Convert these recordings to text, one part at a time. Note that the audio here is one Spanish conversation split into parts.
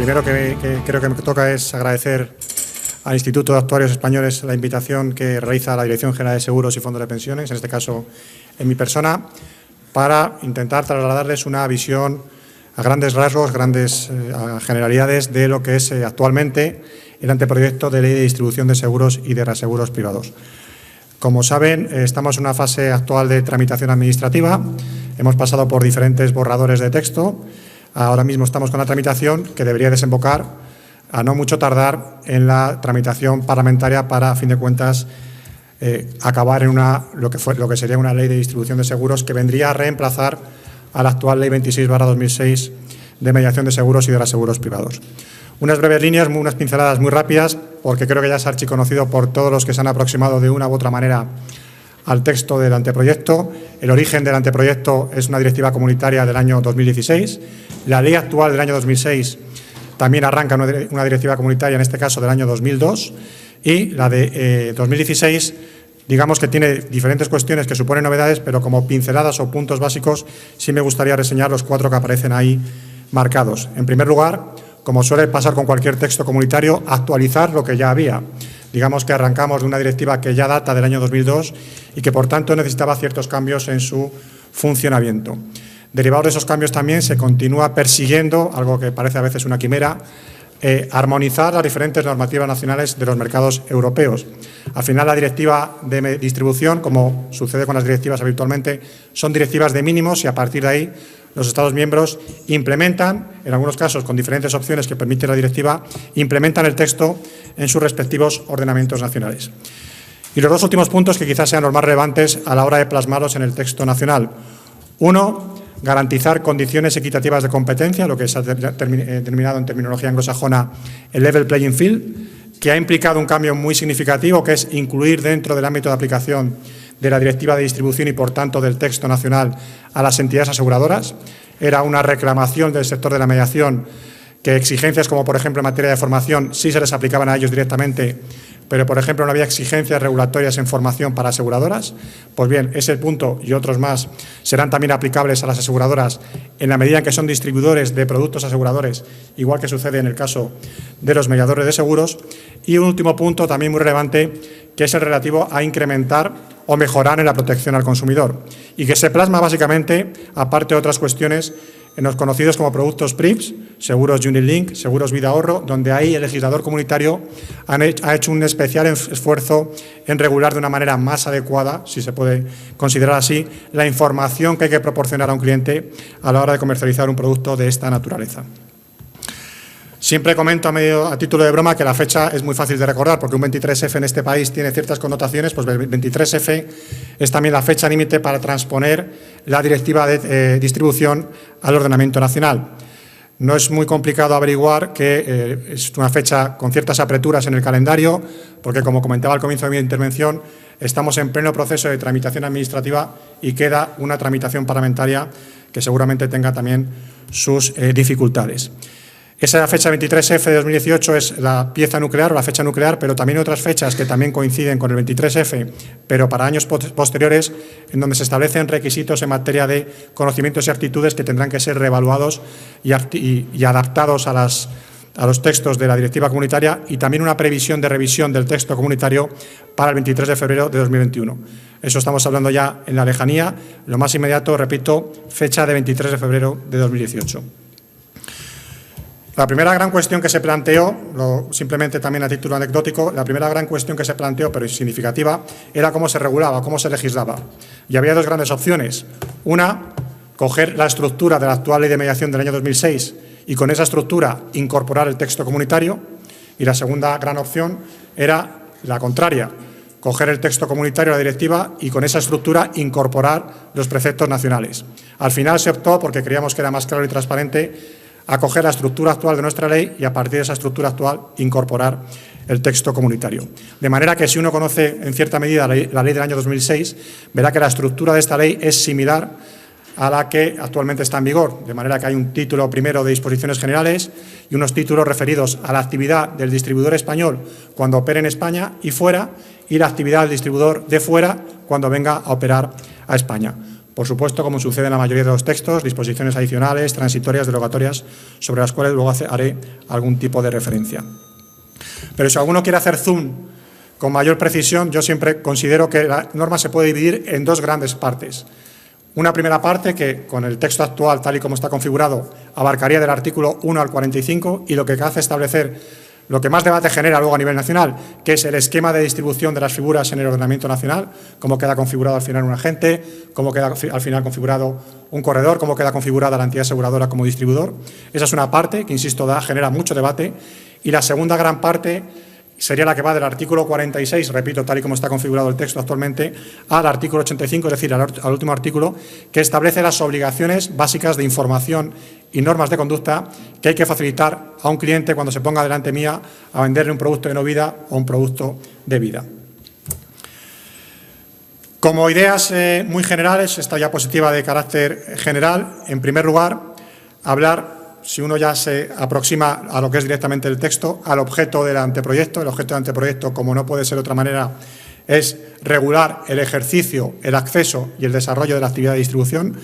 primero que creo que me toca es agradecer al Instituto de Actuarios Españoles la invitación que realiza la Dirección General de Seguros y Fondos de Pensiones, en este caso en mi persona, para intentar trasladarles una visión a grandes rasgos, a generalidades de lo que es actualmente el anteproyecto de Ley de Distribución de Seguros y de Reaseguros Privados. Como saben, estamos en una fase actual de tramitación administrativa. Hemos pasado por diferentes borradores de texto. Ahora mismo estamos con la tramitación que debería desembocar, a no mucho tardar, en la tramitación parlamentaria para, a fin de cuentas, acabar en lo que sería una ley de distribución de seguros que vendría a reemplazar a la actual Ley 26/2006 de mediación de seguros y de reaseguros privados. Unas breves líneas, unas pinceladas muy rápidas, porque creo que ya es archiconocido por todos los que se han aproximado de una u otra manera al texto del anteproyecto. El origen del anteproyecto es una directiva comunitaria del año 2016. La ley actual del año 2006 también arranca una directiva comunitaria, en este caso del año 2002, y la de 2016, digamos que tiene diferentes cuestiones que suponen novedades, pero como pinceladas o puntos básicos sí me gustaría reseñar los 4 que aparecen ahí marcados. En primer lugar, como suele pasar con cualquier texto comunitario, actualizar lo que ya había. Digamos que arrancamos de una directiva que ya data del año 2002 y que, por tanto, necesitaba ciertos cambios en su funcionamiento. Derivados de esos cambios también se continúa persiguiendo, algo que parece a veces una quimera, armonizar las diferentes normativas nacionales de los mercados europeos. Al final, la directiva de distribución, como sucede con las directivas habitualmente, son directivas de mínimos y, a partir de ahí, los Estados miembros implementan, en algunos casos con diferentes opciones que permite la directiva, implementan el texto en sus respectivos ordenamientos nacionales. Y los 2 últimos puntos que quizás sean los más relevantes a la hora de plasmarlos en el texto nacional. 1, garantizar condiciones equitativas de competencia, lo que se ha denominado en terminología anglosajona el level playing field, que ha implicado un cambio muy significativo, que es incluir dentro del ámbito de aplicación de la Directiva de Distribución y, por tanto, del texto nacional a las entidades aseguradoras. Era una reclamación del sector de la mediación que exigencias como, por ejemplo, en materia de formación sí se les aplicaban a ellos directamente, pero, por ejemplo, no había exigencias regulatorias en formación para aseguradoras. Pues bien, ese punto y otros más serán también aplicables a las aseguradoras en la medida en que son distribuidores de productos aseguradores, igual que sucede en el caso de los mediadores de seguros. Y un último punto también muy relevante, que es el relativo a incrementar o mejorar en la protección al consumidor, y que se plasma básicamente, aparte de otras cuestiones, en los conocidos como productos PRIPS, seguros Unit Link, seguros vida ahorro, donde ahí el legislador comunitario ha hecho un especial esfuerzo en regular de una manera más adecuada, si se puede considerar así, la información que hay que proporcionar a un cliente a la hora de comercializar un producto de esta naturaleza. Siempre comento a título de broma que la fecha es muy fácil de recordar, porque un 23F en este país tiene ciertas connotaciones. Pues el 23F es también la fecha límite para transponer la directiva de distribución al ordenamiento nacional. No es muy complicado averiguar que es una fecha con ciertas apreturas en el calendario, porque, como comentaba al comienzo de mi intervención, estamos en pleno proceso de tramitación administrativa y queda una tramitación parlamentaria que seguramente tenga también sus dificultades. Esa fecha 23F de 2018 es la pieza nuclear o la fecha nuclear, pero también otras fechas que también coinciden con el 23F, pero para años posteriores, en donde se establecen requisitos en materia de conocimientos y aptitudes que tendrán que ser reevaluados y adaptados a los textos de la directiva comunitaria, y también una previsión de revisión del texto comunitario para el 23 de febrero de 2021. Eso estamos hablando ya en la lejanía. Lo más inmediato, repito, fecha de 23 de febrero de 2018. La primera gran cuestión que se planteó, simplemente también a título anecdótico, la primera gran cuestión que se planteó, pero significativa, era cómo se regulaba, cómo se legislaba. Y había 2 grandes opciones. Una, coger la estructura de la actual Ley de Mediación del año 2006 y con esa estructura incorporar el texto comunitario. Y la segunda gran opción era la contraria, coger el texto comunitario de la directiva y con esa estructura incorporar los preceptos nacionales. Al final se optó, porque creíamos que era más claro y transparente, a coger la estructura actual de nuestra ley y, a partir de esa estructura actual, incorporar el texto comunitario. De manera que, si uno conoce en cierta medida la ley del año 2006, verá que la estructura de esta ley es similar a la que actualmente está en vigor, de manera que hay un título primero de disposiciones generales y unos títulos referidos a la actividad del distribuidor español cuando opere en España y fuera, y la actividad del distribuidor de fuera cuando venga a operar a España. Por supuesto, como sucede en la mayoría de los textos, disposiciones adicionales, transitorias, derogatorias, sobre las cuales luego haré algún tipo de referencia. Pero si alguno quiere hacer zoom con mayor precisión, yo siempre considero que la norma se puede dividir en dos grandes partes. Una primera parte que, con el texto actual, tal y como está configurado, abarcaría del artículo 1 al 45 y lo que hace establecer lo que más debate genera luego a nivel nacional, que es el esquema de distribución de las figuras en el ordenamiento nacional, cómo queda configurado al final un agente, cómo queda al final configurado un corredor, cómo queda configurada la entidad aseguradora como distribuidor. Esa es una parte que, insisto, genera mucho debate. Y la segunda gran parte sería la que va del artículo 46, repito, tal y como está configurado el texto actualmente, al artículo 85, es decir, al último artículo, que establece las obligaciones básicas de información y normas de conducta que hay que facilitar a un cliente cuando se ponga delante mía a venderle un producto de no vida o un producto de vida. Como ideas muy generales, esta diapositiva de carácter general, en primer lugar, hablar, si uno ya se aproxima a lo que es directamente el texto, al objeto del anteproyecto. El objeto del anteproyecto, como no puede ser de otra manera, es regular el ejercicio, el acceso y el desarrollo de la actividad de distribución.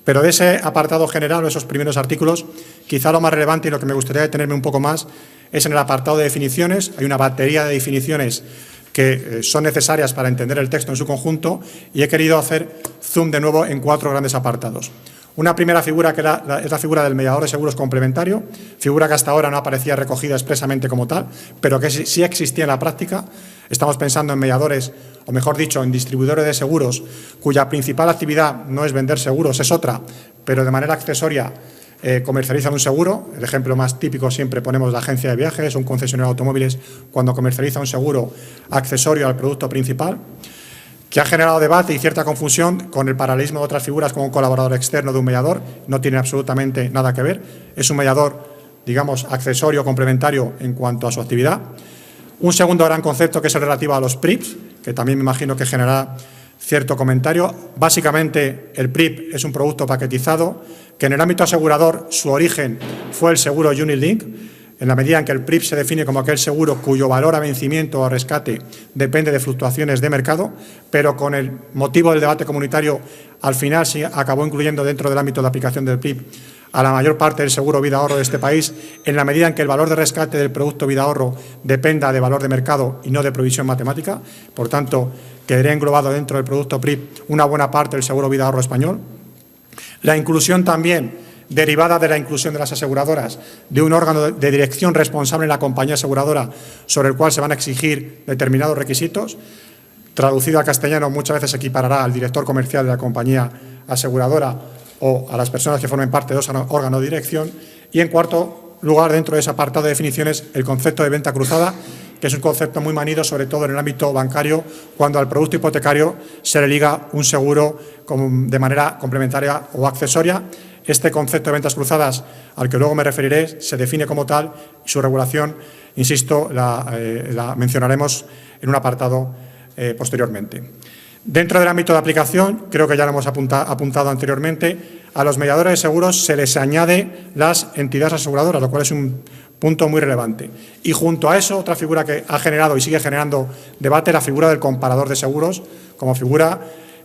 Pero de ese apartado general o esos primeros artículos, quizá lo más relevante y lo que me gustaría detenerme un poco más es en el apartado de definiciones. Hay una batería de definiciones que son necesarias para entender el texto en su conjunto y he querido hacer zoom de nuevo en 4 grandes apartados. Una primera figura que es la figura del mediador de seguros complementario, figura que hasta ahora no aparecía recogida expresamente como tal, pero que sí existía en la práctica. Estamos pensando en mediadores, o mejor dicho, en distribuidores de seguros, cuya principal actividad no es vender seguros, es otra, pero de manera accesoria comercializan un seguro. El ejemplo más típico siempre ponemos la agencia de viajes, un concesionario de automóviles, cuando comercializa un seguro accesorio al producto principal, que ha generado debate y cierta confusión con el paralelismo de otras figuras como un colaborador externo de un mediador. No tiene absolutamente nada que ver. Es un mediador, digamos, accesorio, complementario en cuanto a su actividad. Un segundo gran concepto que es el relativo a los PRIPs, que también me imagino que generará cierto comentario. Básicamente, el PRIP es un producto paquetizado que en el ámbito asegurador su origen fue el seguro Unit Link, en la medida en que el PRIP se define como aquel seguro cuyo valor a vencimiento o rescate depende de fluctuaciones de mercado, pero con el motivo del debate comunitario al final se acabó incluyendo dentro del ámbito de aplicación del PRIP a la mayor parte del seguro vida-ahorro de este país, en la medida en que el valor de rescate del producto vida-ahorro dependa de valor de mercado y no de provisión matemática. Por tanto, quedaría englobado dentro del producto PRIP una buena parte del seguro vida-ahorro español. La inclusión también, derivada de la inclusión de las aseguradoras, de un órgano de dirección responsable en la compañía aseguradora sobre el cual se van a exigir determinados requisitos. Traducido al castellano, muchas veces se equiparará al director comercial de la compañía aseguradora o a las personas que formen parte de ese órgano de dirección. Y, en cuarto lugar, dentro de ese apartado de definiciones, el concepto de venta cruzada, que es un concepto muy manido, sobre todo en el ámbito bancario, cuando al producto hipotecario se le liga un seguro de manera complementaria o accesoria. Este concepto de ventas cruzadas, al que luego me referiré, se define como tal y su regulación, insisto, la mencionaremos en un apartado posteriormente. Dentro del ámbito de aplicación, creo que ya lo hemos apuntado anteriormente, a los mediadores de seguros se les añade las entidades aseguradoras, lo cual es un punto muy relevante. Y junto a eso, otra figura que ha generado y sigue generando debate, la figura del comparador de seguros, como figura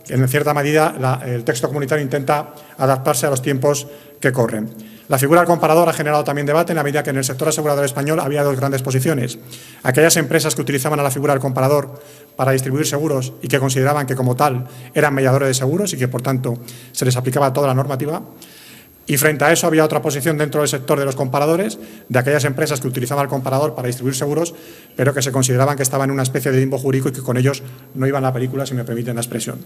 que en cierta medida el texto comunitario intenta adaptarse a los tiempos que corren. La figura del comparador ha generado también debate en la medida que en el sector asegurador español había dos grandes posiciones. Aquellas empresas que utilizaban a la figura del comparador para distribuir seguros y que consideraban que como tal eran mediadores de seguros y que por tanto se les aplicaba toda la normativa. Y frente a eso había otra posición dentro del sector de los comparadores, de aquellas empresas que utilizaban el comparador para distribuir seguros, pero que se consideraban que estaban en una especie de limbo jurídico y que con ellos no iban a la película, si me permiten la expresión.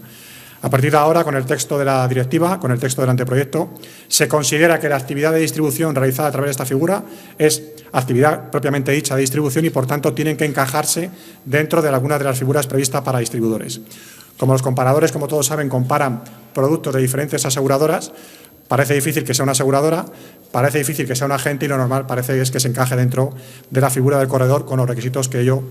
A partir de ahora, con el texto de la directiva, con el texto del anteproyecto, se considera que la actividad de distribución realizada a través de esta figura es actividad propiamente dicha de distribución y, por tanto, tienen que encajarse dentro de algunas de las figuras previstas para distribuidores. Como los comparadores, como todos saben, comparan productos de diferentes aseguradoras, parece difícil que sea una aseguradora, parece difícil que sea un agente y lo normal parece es que se encaje dentro de la figura del corredor con los requisitos que ello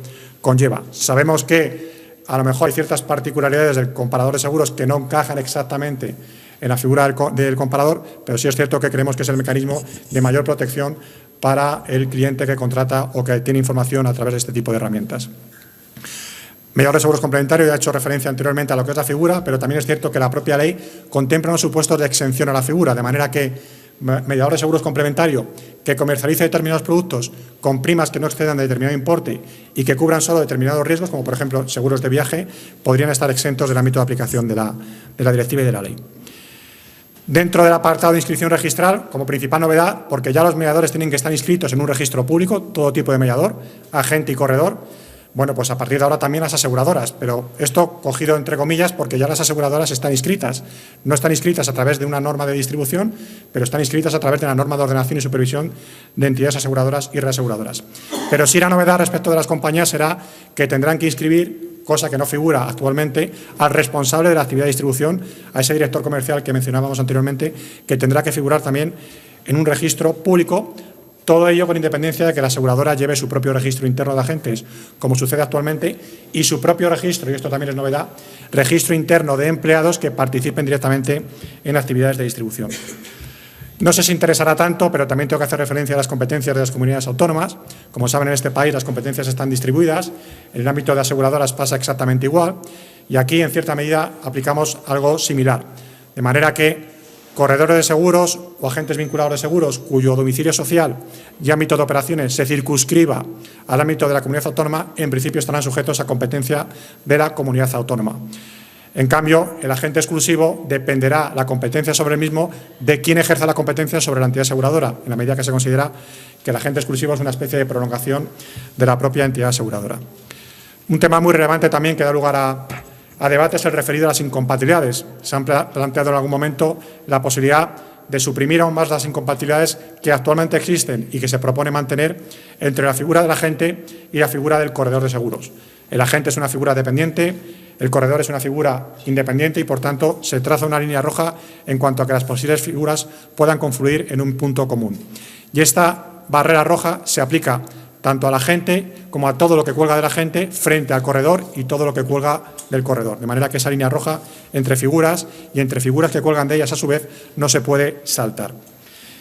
conlleva. Sabemos que a lo mejor hay ciertas particularidades del comparador de seguros que no encajan exactamente en la figura del comparador, pero sí es cierto que creemos que es el mecanismo de mayor protección para el cliente que contrata o que tiene información a través de este tipo de herramientas. Mediador de seguros complementario, ya he hecho referencia anteriormente a lo que es la figura, pero también es cierto que la propia ley contempla unos supuestos de exención a la figura, de manera que mediador de seguros complementario que comercialice determinados productos con primas que no excedan de determinado importe y que cubran solo determinados riesgos, como por ejemplo seguros de viaje, podrían estar exentos del ámbito de aplicación de la directiva y de la ley. Dentro del apartado de inscripción registral, como principal novedad, porque ya los mediadores tienen que estar inscritos en un registro público, todo tipo de mediador, agente y corredor. Bueno, pues a partir de ahora también las aseguradoras, pero esto cogido entre comillas porque ya las aseguradoras están inscritas. No están inscritas a través de una norma de distribución, pero están inscritas a través de la norma de ordenación y supervisión de entidades aseguradoras y reaseguradoras. Pero sí la novedad respecto de las compañías será que tendrán que inscribir, cosa que no figura actualmente, al responsable de la actividad de distribución, a ese director comercial que mencionábamos anteriormente, que tendrá que figurar también en un registro público. Todo ello con independencia de que la aseguradora lleve su propio registro interno de agentes, como sucede actualmente, y su propio registro, y esto también es novedad, registro interno de empleados que participen directamente en actividades de distribución. No sé si interesará tanto, pero también tengo que hacer referencia a las competencias de las comunidades autónomas. Como saben, en este país las competencias están distribuidas. En el ámbito de aseguradoras pasa exactamente igual. Y aquí, en cierta medida, aplicamos algo similar. De manera que corredores de seguros o agentes vinculados de seguros cuyo domicilio social y ámbito de operaciones se circunscriba al ámbito de la comunidad autónoma, en principio estarán sujetos a competencia de la comunidad autónoma. En cambio, el agente exclusivo dependerá la competencia sobre el mismo de quién ejerza la competencia sobre la entidad aseguradora, en la medida que se considera que el agente exclusivo es una especie de prolongación de la propia entidad aseguradora. Un tema muy relevante también que da lugar a debate es el referido a las incompatibilidades. Se han planteado en algún momento la posibilidad de suprimir aún más las incompatibilidades que actualmente existen y que se propone mantener entre la figura del agente y la figura del corredor de seguros. El agente es una figura dependiente, el corredor es una figura independiente y, por tanto, se traza una línea roja en cuanto a que las posibles figuras puedan confluir en un punto común. Y esta barrera roja se aplica tanto al agente como a todo lo que cuelga del agente frente al corredor y todo lo que cuelga del corredor. De manera que esa línea roja entre figuras y entre figuras que cuelgan de ellas a su vez no se puede saltar.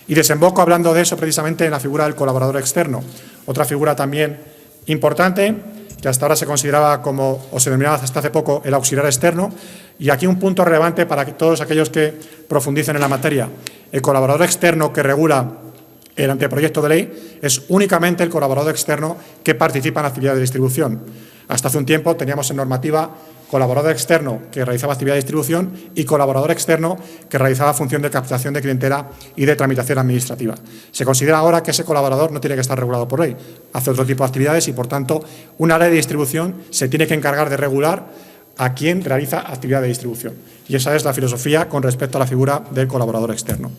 Y desemboco hablando de eso precisamente en la figura del colaborador externo. Otra figura también importante que hasta ahora se consideraba como, o se denominaba hasta hace poco, el auxiliar externo. Y aquí un punto relevante para todos aquellos que profundicen en la materia. El colaborador externo que regula el anteproyecto de ley es únicamente el colaborador externo que participa en la actividad de distribución. Hasta hace un tiempo teníamos en normativa colaborador externo que realizaba actividad de distribución y colaborador externo que realizaba función de captación de clientela y de tramitación administrativa. Se considera ahora que ese colaborador no tiene que estar regulado por ley, hace otro tipo de actividades y, por tanto, una ley de distribución se tiene que encargar de regular a quien realiza actividad de distribución. Y esa es la filosofía con respecto a la figura del colaborador externo.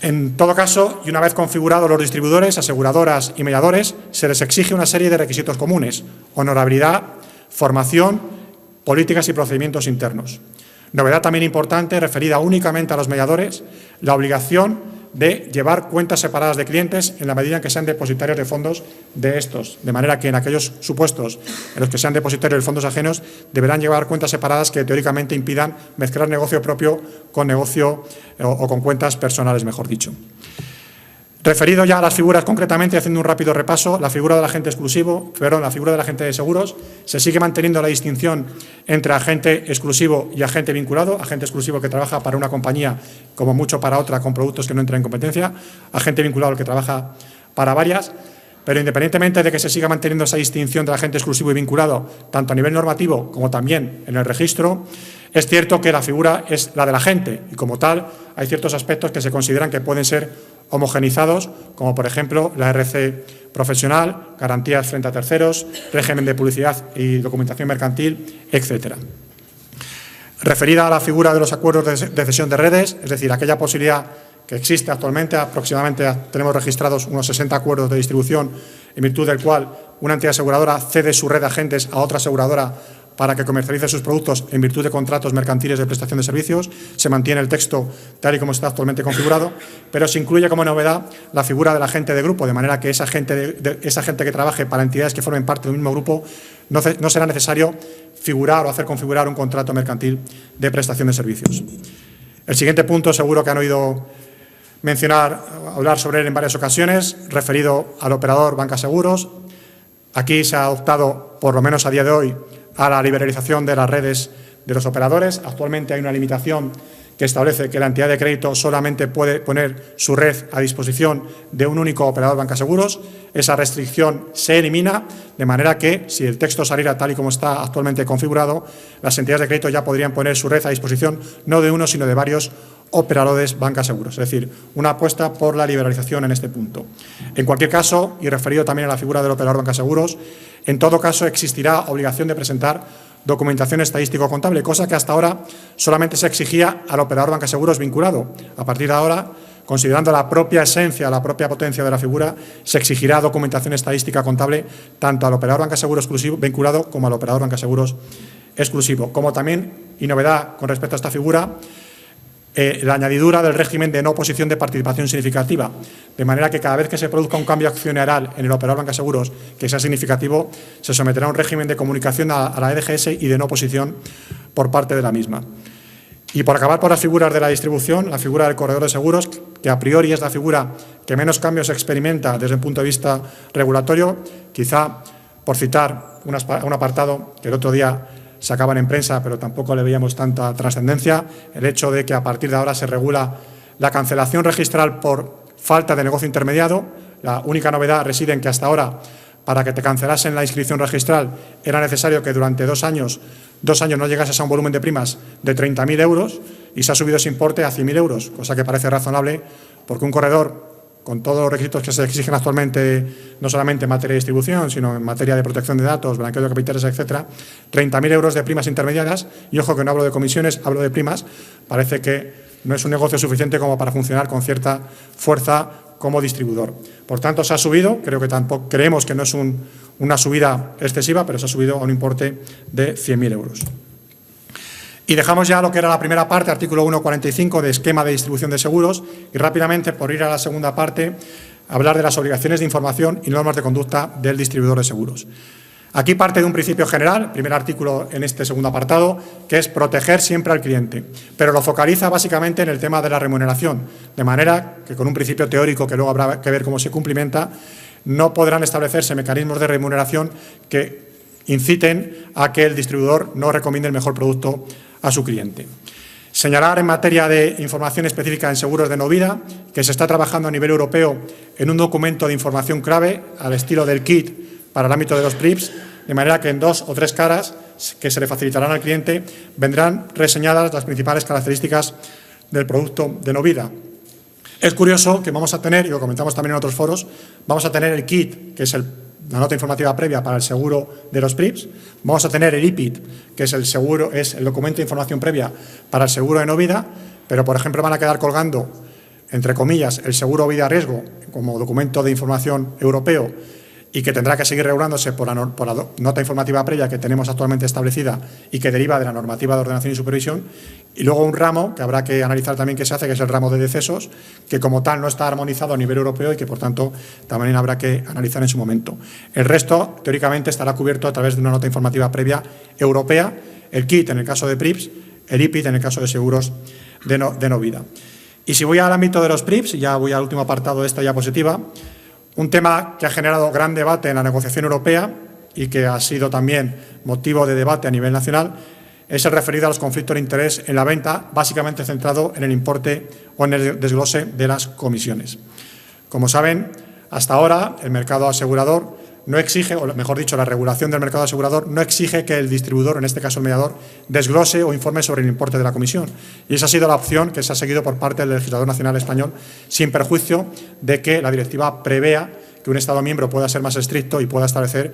En todo caso, y una vez configurados los distribuidores, aseguradoras y mediadores, se les exige una serie de requisitos comunes: honorabilidad, formación, políticas y procedimientos internos. Novedad también importante, referida únicamente a los mediadores, la obligación de llevar cuentas separadas de clientes en la medida en que sean depositarios de fondos de estos, de manera que en aquellos supuestos en los que sean depositarios de fondos ajenos deberán llevar cuentas separadas que teóricamente impidan mezclar negocio propio con negocio o con cuentas personales, mejor dicho. Referido ya a las figuras concretamente, haciendo un rápido repaso, la figura del agente exclusivo, la figura del agente de seguros, se sigue manteniendo la distinción entre agente exclusivo y agente vinculado, agente exclusivo que trabaja para una compañía, como mucho para otra, con productos que no entran en competencia, agente vinculado el que trabaja para varias, pero independientemente de que se siga manteniendo esa distinción de agente exclusivo y vinculado, tanto a nivel normativo como también en el registro, es cierto que la figura es la del agente y, como tal, hay ciertos aspectos que se consideran que pueden ser homogenizados, como por ejemplo la RC profesional, garantías frente a terceros, régimen de publicidad y documentación mercantil, etcétera. Referida a la figura de los acuerdos de cesión de redes, es decir, aquella posibilidad que existe actualmente, aproximadamente tenemos registrados unos 60 acuerdos de distribución, en virtud del cual una entidad aseguradora cede su red de agentes a otra aseguradora para que comercialice sus productos en virtud de contratos mercantiles de prestación de servicios. Se mantiene el texto tal y como está actualmente configurado, pero se incluye como novedad la figura del agente de grupo, de manera que esa gente que trabaje para entidades que formen parte del mismo grupo no será necesario figurar o hacer configurar un contrato mercantil de prestación de servicios. El siguiente punto, seguro que han oído hablar sobre él en varias ocasiones, referido al operador banca seguros. Aquí se ha optado, por lo menos a día de hoy, a la liberalización de las redes de los operadores. Actualmente hay una limitación que establece que la entidad de crédito solamente puede poner su red a disposición de un único operador bancaseguros. Esa restricción se elimina, de manera que, si el texto saliera tal y como está actualmente configurado, las entidades de crédito ya podrían poner su red a disposición no de uno, sino de varios operadores bancaseguros. Es decir, una apuesta por la liberalización en este punto. En cualquier caso, y referido también a la figura del operador bancaseguros, en todo caso existirá obligación de presentar documentación estadístico-contable, cosa que hasta ahora solamente se exigía al operador bancaseguros vinculado. A partir de ahora, considerando la propia esencia, la propia potencia de la figura, se exigirá documentación estadística contable tanto al operador bancaseguros exclusivo vinculado como al operador bancaseguros exclusivo. Como también, y novedad con respecto a esta figura, la añadidura del régimen de no oposición de participación significativa, de manera que cada vez que se produzca un cambio accionarial en el operador bancaseguros que sea significativo, se someterá a un régimen de comunicación a la EDGS y de no oposición por parte de la misma. Y por acabar por las figuras de la distribución, la figura del corredor de seguros, que a priori es la figura que menos cambios experimenta desde el punto de vista regulatorio, quizá por citar un apartado que el otro día sacaban en prensa, pero tampoco le veíamos tanta trascendencia, el hecho de que a partir de ahora se regula la cancelación registral por falta de negocio intermediado. La única novedad reside en que hasta ahora, para que te cancelasen la inscripción registral, era necesario que durante 2 años no llegases a un volumen de primas de 30.000 euros y se ha subido ese importe a 100.000 euros, cosa que parece razonable porque un corredor, con todos los requisitos que se exigen actualmente, no solamente en materia de distribución, sino en materia de protección de datos, blanqueo de capitales, etcétera, 30.000 euros de primas intermediarias, y ojo que no hablo de comisiones, hablo de primas, parece que no es un negocio suficiente como para funcionar con cierta fuerza como distribuidor. Por tanto, se ha subido, creemos que no es una subida excesiva, pero se ha subido a un importe de 100.000 euros. Y dejamos ya lo que era la primera parte, artículo 1.45 de esquema de distribución de seguros, y rápidamente, por ir a la segunda parte, hablar de las obligaciones de información y normas de conducta del distribuidor de seguros. Aquí parte de un principio general, primer artículo en este segundo apartado, que es proteger siempre al cliente, pero lo focaliza básicamente en el tema de la remuneración, de manera que con un principio teórico que luego habrá que ver cómo se cumplimenta, no podrán establecerse mecanismos de remuneración que inciten a que el distribuidor no recomiende el mejor producto a su cliente. Señalar en materia de información específica en seguros de no vida que se está trabajando a nivel europeo en un documento de información clave al estilo del kit para el ámbito de los PRIPS, de manera que en 2 o 3 caras que se le facilitarán al cliente vendrán reseñadas las principales características del producto de no vida. Es curioso que vamos a tener, y lo comentamos también en otros foros, vamos a tener el kit, que es la nota informativa previa para el seguro de los PRIPS. Vamos a tener el IPIT, que es el documento de información previa para el seguro de no vida, pero, por ejemplo, van a quedar colgando, entre comillas, el seguro vida riesgo como documento de información europeo y que tendrá que seguir regulándose por la nota informativa previa que tenemos actualmente establecida y que deriva de la normativa de ordenación y supervisión, y luego un ramo que habrá que analizar también qué se hace, que es el ramo de decesos, que como tal no está armonizado a nivel europeo y que, por tanto, también habrá que analizar en su momento. El resto, teóricamente, estará cubierto a través de una nota informativa previa europea, el KIT en el caso de PRIPS, el IPIT en el caso de seguros de no vida. Y si voy al ámbito de los PRIPS, y ya voy al último apartado de esta diapositiva, un tema que ha generado gran debate en la negociación europea y que ha sido también motivo de debate a nivel nacional es el referido a los conflictos de interés en la venta, básicamente centrado en el importe o en el desglose de las comisiones. Como saben, hasta ahora el mercado asegurador no exige, o mejor dicho, la regulación del mercado asegurador no exige que el distribuidor, en este caso el mediador, desglose o informe sobre el importe de la comisión. Y esa ha sido la opción que se ha seguido por parte del legislador nacional español, sin perjuicio de que la directiva prevea que un Estado miembro pueda ser más estricto y pueda establecer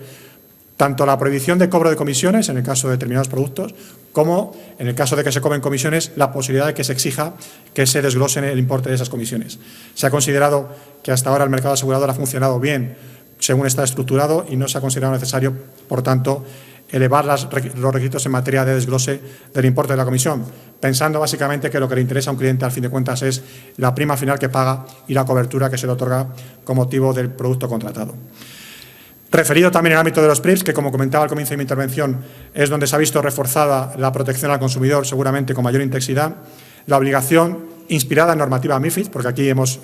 tanto la prohibición de cobro de comisiones en el caso de determinados productos, como en el caso de que se cobren comisiones, la posibilidad de que se exija que se desglosen el importe de esas comisiones. Se ha considerado que hasta ahora el mercado asegurador ha funcionado bien según está estructurado y no se ha considerado necesario, por tanto, elevar los requisitos en materia de desglose del importe de la comisión, pensando básicamente que lo que le interesa a un cliente, al fin de cuentas, es la prima final que paga y la cobertura que se le otorga con motivo del producto contratado. Referido también al ámbito de los PRIPS, que, como comentaba al comienzo de mi intervención, es donde se ha visto reforzada la protección al consumidor, seguramente con mayor intensidad, la obligación inspirada en normativa MiFID, porque aquí hemos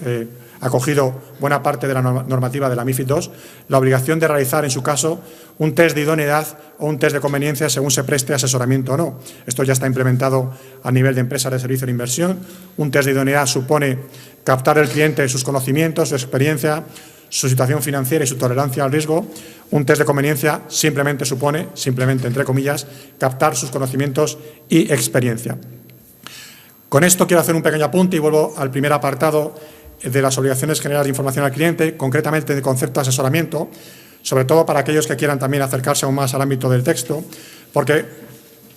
acogido buena parte de la normativa de la MiFID II, la obligación de realizar, en su caso, un test de idoneidad o un test de conveniencia según se preste asesoramiento o no. Esto ya está implementado a nivel de empresas de servicio de inversión. Un test de idoneidad supone captar del cliente sus conocimientos, su experiencia, su situación financiera y su tolerancia al riesgo. Un test de conveniencia simplemente supone, entre comillas, captar sus conocimientos y experiencia. Con esto quiero hacer un pequeño apunte y vuelvo al primer apartado de las obligaciones generales de información al cliente, concretamente del concepto de asesoramiento, sobre todo para aquellos que quieran también acercarse aún más al ámbito del texto, porque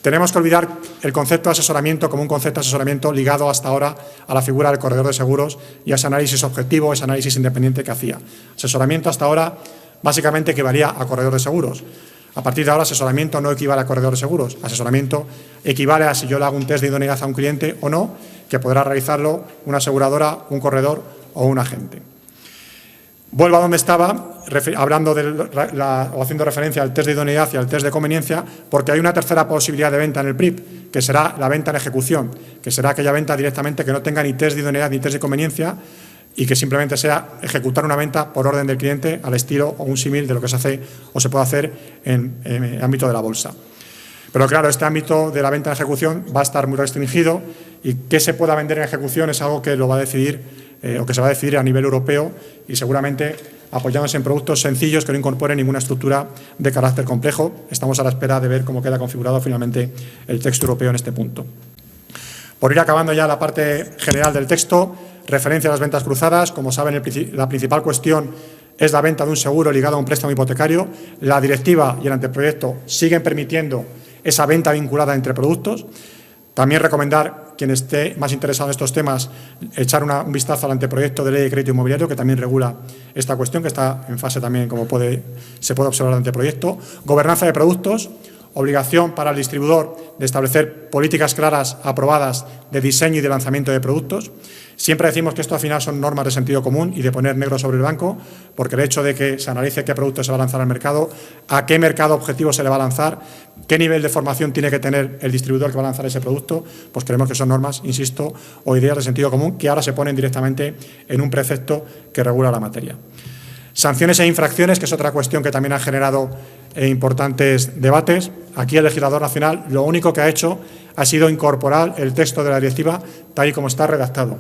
tenemos que olvidar el concepto de asesoramiento como un concepto de asesoramiento ligado hasta ahora a la figura del corredor de seguros y a ese análisis objetivo, ese análisis independiente que hacía. Asesoramiento hasta ahora básicamente equivalía a corredor de seguros. A partir de ahora, asesoramiento no equivale a corredor de seguros. Asesoramiento equivale a si yo le hago un test de idoneidad a un cliente o no, que podrá realizarlo una aseguradora, un corredor o un agente. Vuelvo a donde estaba, hablando o haciendo referencia al test de idoneidad y al test de conveniencia, porque hay una tercera posibilidad de venta en el PRIP, que será la venta en ejecución, que será aquella venta directamente que no tenga ni test de idoneidad ni test de conveniencia y que simplemente sea ejecutar una venta por orden del cliente al estilo o un símil de lo que se hace o se puede hacer en el ámbito de la bolsa. Pero claro, este ámbito de la venta en ejecución va a estar muy restringido y qué se pueda vender en ejecución es algo que lo va a decidir o que se va a decidir a nivel europeo y seguramente apoyándose en productos sencillos que no incorporen ninguna estructura de carácter complejo. Estamos a la espera de ver cómo queda configurado finalmente el texto europeo en este punto. Por ir acabando ya la parte general del texto, referencia a las ventas cruzadas. Como saben, la principal cuestión es la venta de un seguro ligado a un préstamo hipotecario. La directiva y el anteproyecto siguen permitiendo esa venta vinculada entre productos. También recomendar, quien esté más interesado en estos temas, echar un vistazo al anteproyecto de ley de crédito inmobiliario, que también regula esta cuestión, que está en fase también, como se puede observar el anteproyecto. Gobernanza de productos, obligación para el distribuidor de establecer políticas claras aprobadas de diseño y de lanzamiento de productos. Siempre decimos que esto al final son normas de sentido común y de poner negro sobre el blanco, porque el hecho de que se analice qué producto se va a lanzar al mercado, a qué mercado objetivo se le va a lanzar, qué nivel de formación tiene que tener el distribuidor que va a lanzar ese producto, pues creemos que son normas, insisto, o ideas de sentido común que ahora se ponen directamente en un precepto que regula la materia. Sanciones e infracciones, que es otra cuestión que también ha generado importantes debates. Aquí el legislador nacional lo único que ha hecho ha sido incorporar el texto de la directiva tal y como está redactado.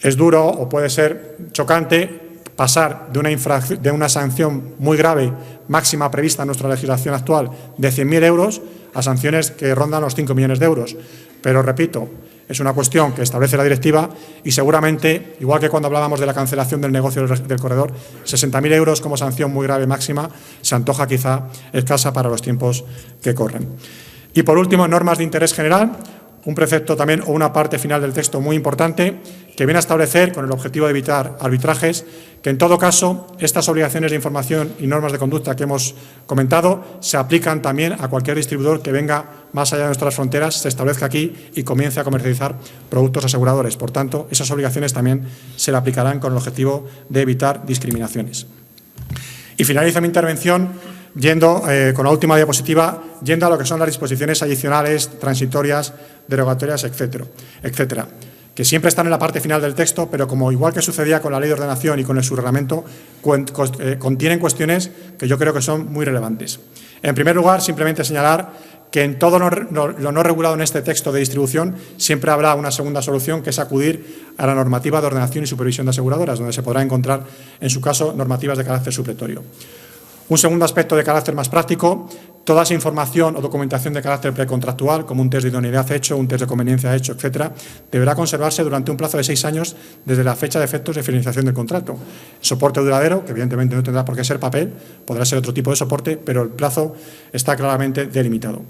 Es duro o puede ser chocante pasar de una sanción muy grave, máxima prevista en nuestra legislación actual, de 100.000 euros a sanciones que rondan los 5 millones de euros. Pero, repito, es una cuestión que establece la directiva y seguramente, igual que cuando hablábamos de la cancelación del negocio del corredor, 60.000 euros como sanción muy grave máxima se antoja quizá escasa para los tiempos que corren. Y, por último, normas de interés general. Un precepto también o una parte final del texto muy importante que viene a establecer, con el objetivo de evitar arbitrajes, que en todo caso estas obligaciones de información y normas de conducta que hemos comentado se aplican también a cualquier distribuidor que venga más allá de nuestras fronteras, se establezca aquí y comience a comercializar productos aseguradores. Por tanto, esas obligaciones también se le aplicarán con el objetivo de evitar discriminaciones. Y finalizo mi intervención yendo, con la última diapositiva, yendo a lo que son las disposiciones adicionales, transitorias, derogatorias, etcétera, que siempre están en la parte final del texto, pero como igual que sucedía con la Ley de Ordenación y con el subreglamento, contienen cuestiones que yo creo que son muy relevantes. En primer lugar, simplemente señalar que en todo lo no regulado en este texto de distribución siempre habrá una segunda solución, que es acudir a la normativa de ordenación y supervisión de aseguradoras, donde se podrá encontrar, en su caso, normativas de carácter supletorio. Un segundo aspecto de carácter más práctico, toda esa información o documentación de carácter precontractual, como un test de idoneidad hecho, un test de conveniencia hecho, etcétera, deberá conservarse durante un plazo de 6 años desde la fecha de efectos de finalización del contrato. Soporte duradero, que evidentemente no tendrá por qué ser papel, podrá ser otro tipo de soporte, pero el plazo está claramente delimitado.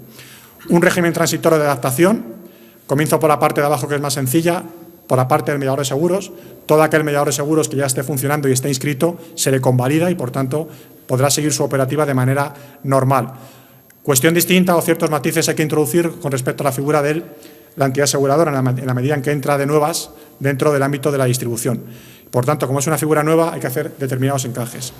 Un régimen transitorio de adaptación, comienzo por la parte de abajo, que es más sencilla. Por la parte del mediador de seguros, todo aquel mediador de seguros que ya esté funcionando y esté inscrito se le convalida y, por tanto, podrá seguir su operativa de manera normal. Cuestión distinta o ciertos matices hay que introducir con respecto a la figura de la entidad aseguradora en la medida en que entra de nuevas dentro del ámbito de la distribución. Por tanto, como es una figura nueva, hay que hacer determinados encajes.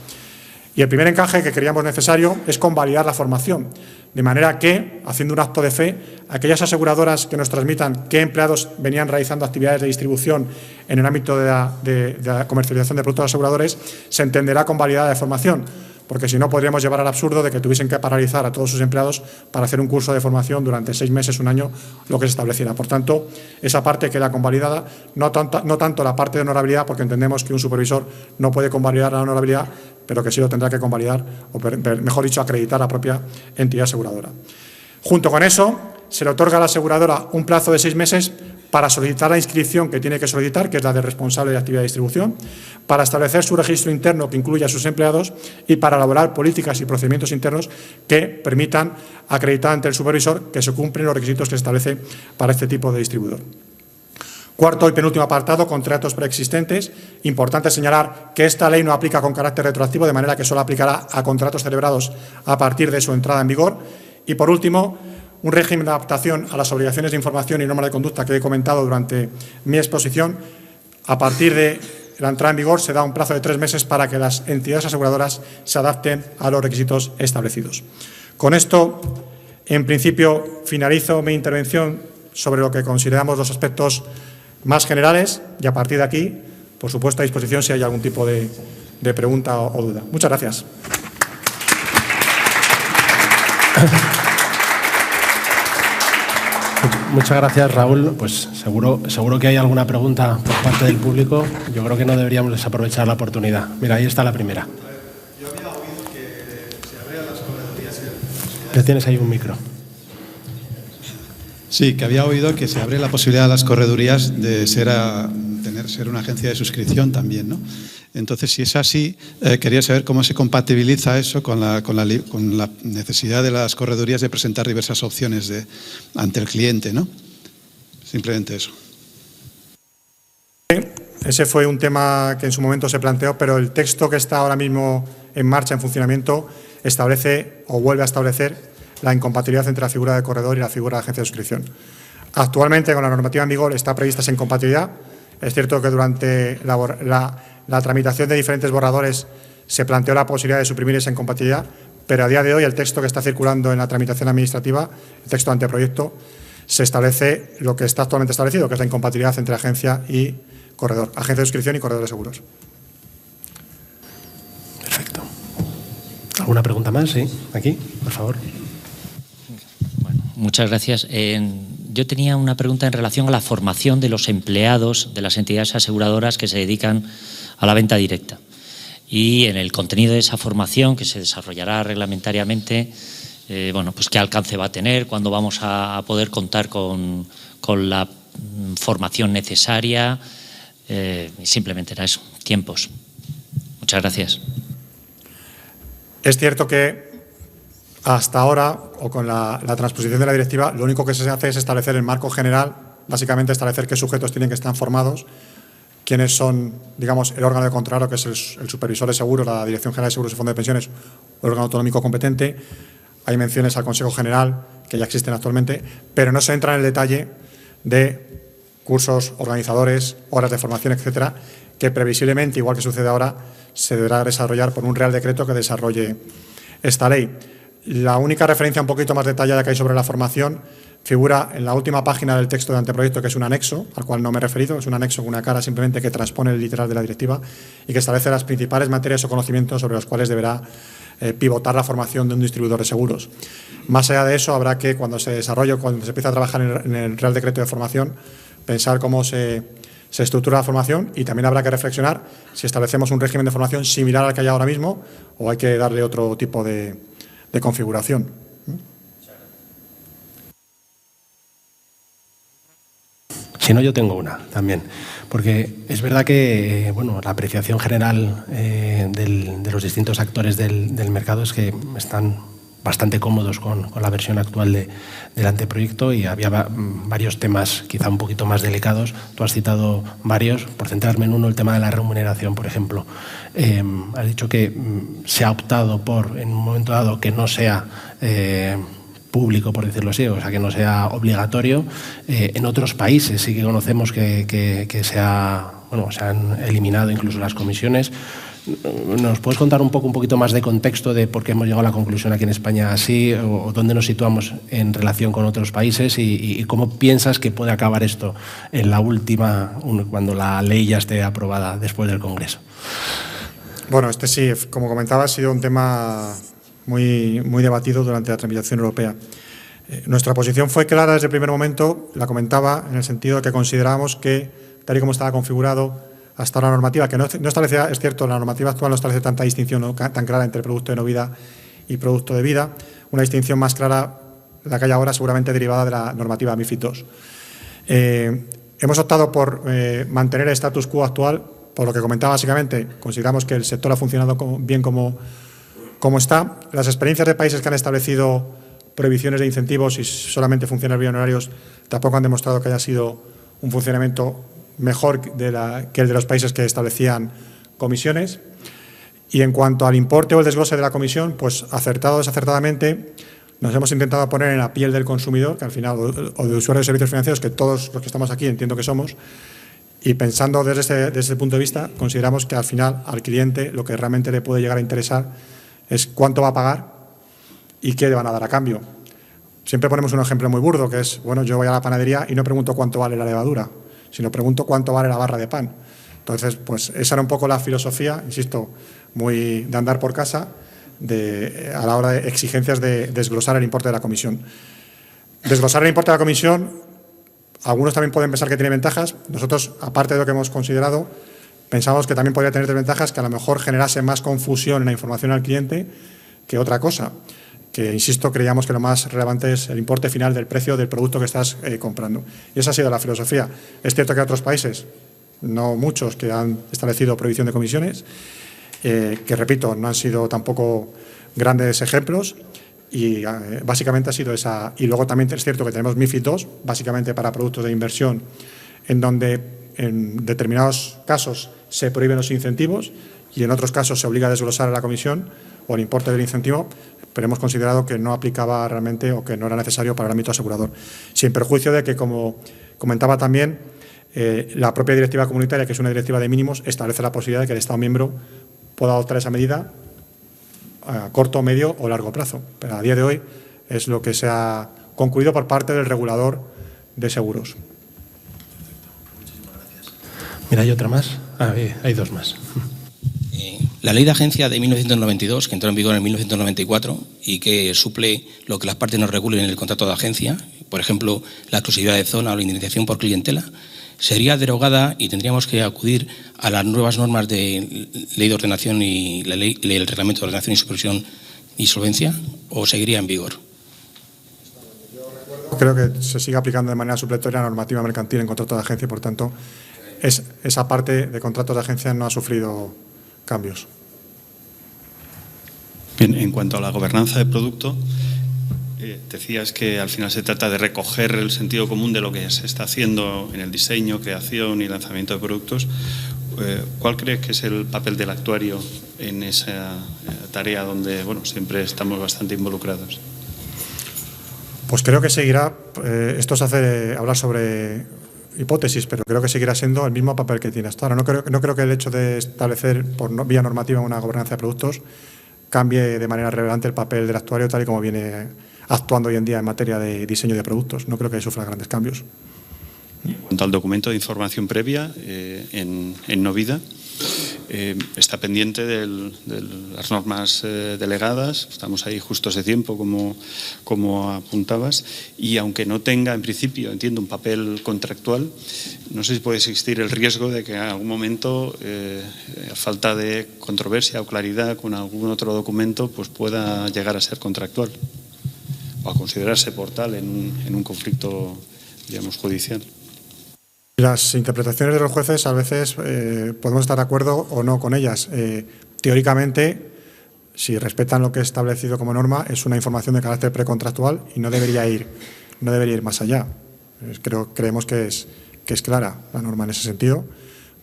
Y el primer encaje que creíamos necesario es convalidar la formación, de manera que, haciendo un acto de fe, aquellas aseguradoras que nos transmitan qué empleados venían realizando actividades de distribución en el ámbito de la comercialización de productos aseguradores, se entenderá convalidada de formación, porque si no podríamos llevar al absurdo de que tuviesen que paralizar a todos sus empleados para hacer un curso de formación durante 6 meses, un año, lo que se estableciera. Por tanto, esa parte queda convalidada, no tanto la parte de honorabilidad, porque entendemos que un supervisor no puede convalidar la honorabilidad, pero que sí lo tendrá que convalidar, o mejor dicho, acreditar la propia entidad aseguradora. Junto con eso, se le otorga a la aseguradora un plazo de 6 meses para solicitar la inscripción que tiene que solicitar, que es la de responsable de actividad de distribución, para establecer su registro interno que incluya a sus empleados y para elaborar políticas y procedimientos internos que permitan acreditar ante el supervisor que se cumplen los requisitos que se establece para este tipo de distribuidor. Cuarto y penúltimo apartado, contratos preexistentes. Importante señalar que esta ley no aplica con carácter retroactivo, de manera que solo aplicará a contratos celebrados a partir de su entrada en vigor. Y, por último, un régimen de adaptación a las obligaciones de información y normas de conducta que he comentado durante mi exposición. A partir de la entrada en vigor se da un plazo de 3 meses para que las entidades aseguradoras se adapten a los requisitos establecidos. Con esto, en principio, finalizo mi intervención sobre lo que consideramos los aspectos más generales y, a partir de aquí, por supuesto, a disposición si hay algún tipo de pregunta o duda. Muchas gracias. Muchas gracias, Raúl. Pues seguro que hay alguna pregunta por parte del público. Yo creo que no deberíamos desaprovechar la oportunidad. Mira, ahí está la primera. Yo había oído que se abrían las corredurías. Ya tienes ahí un micro. Sí, que había oído que se abre la posibilidad a las corredurías de ser una agencia de suscripción también, ¿no? Entonces, si es así, quería saber cómo se compatibiliza eso con la necesidad de las corredurías de presentar diversas opciones ante el cliente, ¿no? Simplemente eso. Ese fue un tema que en su momento se planteó, pero el texto que está ahora mismo en marcha, en funcionamiento, establece o vuelve a establecer la incompatibilidad entre la figura de corredor y la figura de agencia de suscripción. Actualmente, con la normativa en vigor, está prevista esa incompatibilidad. Es cierto que durante la tramitación de diferentes borradores se planteó la posibilidad de suprimir esa incompatibilidad, pero a día de hoy el texto que está circulando en la tramitación administrativa, el texto anteproyecto, se establece lo que está actualmente establecido, que es la incompatibilidad entre agencia y corredor, agencia de suscripción y corredor de seguros. Perfecto. ¿Alguna pregunta más? Sí, aquí, por favor. Bueno, muchas gracias. Yo tenía una pregunta en relación a la formación de los empleados de las entidades aseguradoras que se dedican a la venta directa. Y en el contenido de esa formación, que se desarrollará reglamentariamente, bueno, pues qué alcance va a tener, cuándo vamos a poder contar con la formación necesaria. Simplemente era eso, tiempos. Muchas gracias. Es cierto que hasta ahora, o con la transposición de la directiva, lo único que se hace es establecer el marco general, básicamente establecer qué sujetos tienen que estar formados, quiénes son, digamos, el órgano de control, que es el supervisor de seguros, la Dirección General de Seguros y Fondo de Pensiones, o el órgano autonómico competente. Hay menciones al Consejo General, que ya existen actualmente, pero no se entra en el detalle de cursos, organizadores, horas de formación, etcétera, que previsiblemente, igual que sucede ahora, se deberá desarrollar por un Real Decreto que desarrolle esta ley. La única referencia un poquito más detallada que hay sobre la formación figura en la última página del texto de anteproyecto, que es un anexo, al cual no me he referido, es un anexo con una cara simplemente que transpone el literal de la directiva y que establece las principales materias o conocimientos sobre los cuales deberá pivotar la formación de un distribuidor de seguros. Más allá de eso, habrá que, cuando se desarrolle, cuando se empiece a trabajar en el Real Decreto de Formación, pensar cómo se estructura la formación, y también habrá que reflexionar si establecemos un régimen de formación similar al que hay ahora mismo o hay que darle otro tipo de configuración. Si no, yo tengo una también, porque es verdad que bueno, la apreciación general de los distintos actores del mercado es que están bastante cómodos con la versión actual del anteproyecto, y había varios temas quizá un poquito más delicados. Tú has citado varios, por centrarme en uno, el tema de la remuneración, por ejemplo. Has dicho que se ha optado por, en un momento dado, que no sea público, por decirlo así, o sea, que no sea obligatorio. En otros países sí que conocemos que se han eliminado incluso las comisiones. ¿Nos puedes contar un poquito más de contexto de por qué hemos llegado a la conclusión aquí en España así, o dónde nos situamos en relación con otros países y cómo piensas que puede acabar esto en la última, cuando la ley ya esté aprobada después del Congreso? Bueno, este sí, como comentaba, ha sido un tema muy debatido durante la tramitación europea. Nuestra posición fue clara desde el primer momento, la comentaba, en el sentido de que considerábamos que, tal y como estaba configurado hasta la normativa, que no establecía, es cierto, la normativa actual no establece tanta distinción tan clara entre producto de no vida y producto de vida, una distinción más clara, la que hay ahora, seguramente derivada de la normativa MiFID II. Hemos optado por mantener el status quo actual, por lo que comentaba básicamente, consideramos que el sector ha funcionado bien como está. Las experiencias de países que han establecido prohibiciones de incentivos y solamente funcionarios billonarios tampoco han demostrado que haya sido un funcionamiento mejor que el de los países que establecían comisiones. Y en cuanto al importe o el desglose de la comisión, pues acertado o desacertadamente nos hemos intentado poner en la piel del consumidor, que al final, o de usuarios de servicios financieros, que todos los que estamos aquí entiendo que somos, y pensando desde ese punto de vista, consideramos que al final al cliente lo que realmente le puede llegar a interesar es cuánto va a pagar y qué le van a dar a cambio. Siempre ponemos un ejemplo muy burdo, que es, bueno, yo voy a la panadería y no pregunto cuánto vale la levadura, sino pregunto cuánto vale la barra de pan. Entonces, pues esa era un poco la filosofía, insisto, muy de andar por casa, a la hora de exigencias de desglosar el importe de la comisión. Desglosar el importe de la comisión, algunos también pueden pensar que tiene ventajas. Nosotros, aparte de lo que hemos considerado, pensamos que también podría tener desventajas, que a lo mejor generase más confusión en la información al cliente que otra cosa. Que, insisto, creíamos que lo más relevante es el importe final del precio del producto que estás comprando. Y esa ha sido la filosofía. Es cierto que hay otros países, no muchos, que han establecido prohibición de comisiones, que, repito, no han sido tampoco grandes ejemplos, y básicamente ha sido esa. Y luego también es cierto que tenemos MiFID II, básicamente para productos de inversión, en donde en determinados casos se prohíben los incentivos y en otros casos se obliga a desglosar la comisión o el importe del incentivo, pero hemos considerado que no aplicaba realmente o que no era necesario para el ámbito asegurador. Sin perjuicio de que, como comentaba también, la propia directiva comunitaria, que es una directiva de mínimos, establece la posibilidad de que el Estado miembro pueda adoptar esa medida a corto, medio o largo plazo. Pero a día de hoy es lo que se ha concluido por parte del regulador de seguros. Mira, hay otra más. Hay dos más. La ley de agencia de 1992, que entró en vigor en 1994 y que suple lo que las partes no regulen en el contrato de agencia, por ejemplo, la exclusividad de zona o la indemnización por clientela, sería derogada y tendríamos que acudir a las nuevas normas de ley de ordenación y la ley del reglamento de ordenación y supervisión y solvencia, o seguiría en vigor. Creo que se sigue aplicando de manera supletoria la normativa mercantil en contrato de agencia y, por tanto, esa parte de contratos de agencia no ha sufrido cambios. Bien, en cuanto a la gobernanza de producto, decías que al final se trata de recoger el sentido común de lo que se está haciendo en el diseño, creación y lanzamiento de productos. ¿Cuál crees que es el papel del actuario en esa tarea donde, bueno, siempre estamos bastante involucrados? Pues creo que seguirá, esto se hace hablar sobre hipótesis, pero creo que seguirá siendo el mismo papel que tiene hasta ahora. No creo que el hecho de establecer por vía normativa una gobernanza de productos cambie de manera relevante el papel del actuario tal y como viene actuando hoy en día en materia de diseño de productos. No creo que sufra grandes cambios. En cuanto al documento de información previa en no vida, está pendiente de las normas delegadas, estamos ahí justos de tiempo, como apuntabas, y aunque no tenga, en principio, entiendo, un papel contractual, no sé si puede existir el riesgo de que en algún momento, a falta de controversia o claridad con algún otro documento, pues pueda llegar a ser contractual o a considerarse portal en un conflicto, digamos, judicial. Las interpretaciones de los jueces a veces podemos estar de acuerdo o no con ellas. Teóricamente, si respetan lo que es establecido como norma, es una información de carácter precontractual y no debería ir más allá. Creemos que es clara la norma en ese sentido.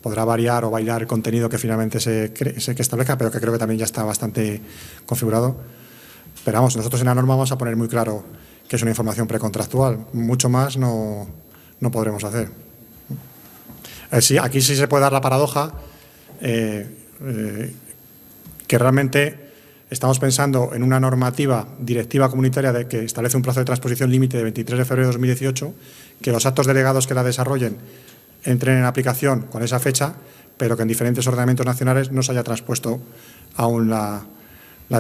Podrá variar o bailar el contenido que finalmente se establezca, pero que creo que también ya está bastante configurado. Pero vamos, nosotros en la norma vamos a poner muy claro que es una información precontractual. Mucho más no podremos hacer. Sí, aquí sí se puede dar la paradoja, que realmente estamos pensando en una normativa directiva comunitaria que establece un plazo de transposición límite de 23 de febrero de 2018, que los actos delegados que la desarrollen entren en aplicación con esa fecha, pero que en diferentes ordenamientos nacionales no se haya transpuesto aún la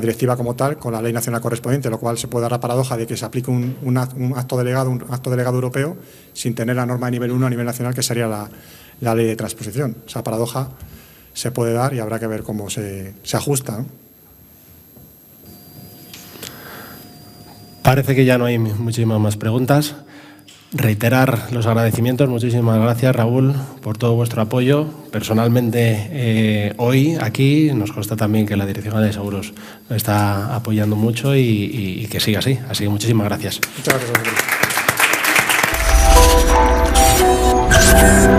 directiva como tal con la ley nacional correspondiente, lo cual se puede dar la paradoja de que se aplique un acto delegado europeo sin tener la norma de nivel 1 a nivel nacional, que sería la ley de transposición. Esa paradoja se puede dar y habrá que ver cómo se ajusta, ¿no? Parece que ya no hay muchísimas más preguntas. Reiterar los agradecimientos. Muchísimas gracias, Raúl, por todo vuestro apoyo. Personalmente, hoy aquí nos consta también que la Dirección General de Seguros nos está apoyando mucho y que siga así. Así que muchísimas gracias. Muchas gracias a vosotros.